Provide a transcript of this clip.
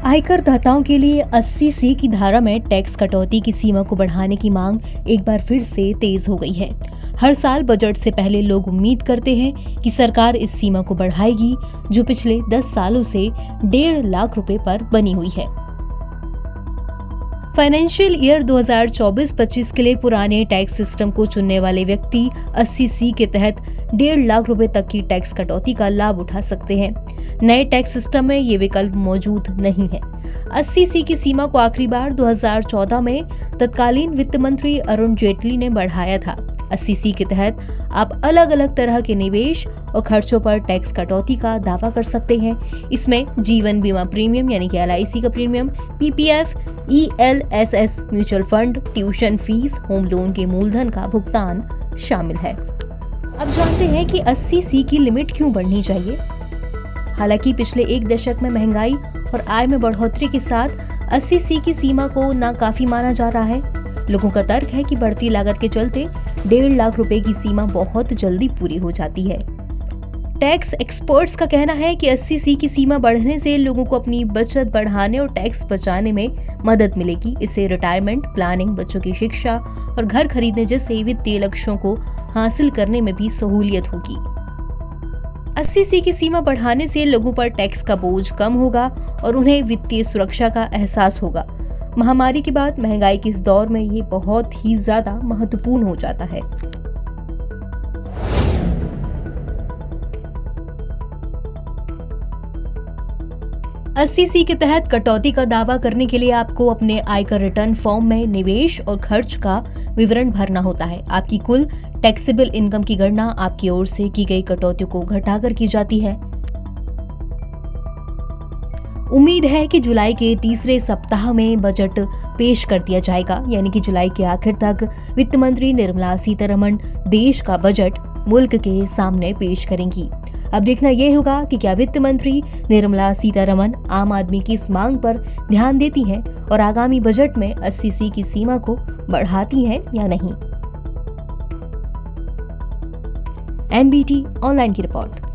आयकर दाताओं के लिए 80C की धारा में टैक्स कटौती की सीमा को बढ़ाने की मांग एक बार फिर से तेज हो गई है। हर साल बजट से पहले लोग उम्मीद करते हैं कि सरकार इस सीमा को बढ़ाएगी, जो पिछले 10 सालों से 1.5 लाख रुपए पर बनी हुई है। फाइनेंशियल ईयर 2024-25 के लिए पुराने टैक्स सिस्टम को चुनने वाले व्यक्ति 80C के तहत 1.5 लाख रुपए तक की टैक्स कटौती का लाभ उठा सकते हैं। नए टैक्स सिस्टम में ये विकल्प मौजूद नहीं है। 80C की सीमा को आखिरी बार 2014 में तत्कालीन वित्त मंत्री अरुण जेटली ने बढ़ाया था। 80C के तहत आप अलग अलग तरह के निवेश और खर्चों पर टैक्स कटौती का दावा कर सकते हैं। इसमें जीवन बीमा प्रीमियम यानी कि LIC का premium, PPF, ELSS mutual fund, tuition fees, home loan के मूलधन का भुगतान शामिल है। अब जानते हैं कि 80C की लिमिट क्यों बढ़नी चाहिए। हालांकि पिछले एक दशक में महंगाई और आय में बढ़ोतरी के साथ 80C की सीमा को नाकाफी माना जा रहा है। लोगों का तर्क है कि बढ़ती लागत के चलते 1.5 लाख रुपए की सीमा बहुत जल्दी पूरी हो जाती है। टैक्स एक्सपर्ट्स का कहना है कि 80C की सीमा बढ़ने से लोगों को अपनी बचत बढ़ाने और टैक्स बचाने में मदद मिलेगी। इससे रिटायरमेंट प्लानिंग, बच्चों की शिक्षा और घर खरीदने जैसे वित्तीय लक्ष्यों को हासिल करने में भी सहूलियत होगी। 80C की सीमा बढ़ाने से लोगों पर टैक्स का बोझ कम होगा और उन्हें वित्तीय सुरक्षा का एहसास होगा। महामारी के बाद महंगाई के इस दौर में ये बहुत ही ज्यादा महत्वपूर्ण हो जाता है। अस्सी सी के तहत कटौती का दावा करने के लिए आपको अपने आयकर रिटर्न फॉर्म में निवेश और खर्च का विवरण भरना होता है। आपकी कुल टैक्सेबल इनकम की गणना आपकी ओर से की गई कटौतियों को घटाकर की जाती है। उम्मीद है कि जुलाई के तीसरे सप्ताह में बजट पेश कर दिया जाएगा, यानी कि जुलाई के आखिर तक वित्त मंत्री निर्मला सीतारमण देश का बजट मुल्क के सामने पेश करेंगी। अब देखना यह होगा कि क्या वित्त मंत्री निर्मला सीतारमण आम आदमी की इस मांग पर ध्यान देती हैं और आगामी बजट में 80C की सीमा को बढ़ाती हैं या नहीं। NBT ऑनलाइन की रिपोर्ट।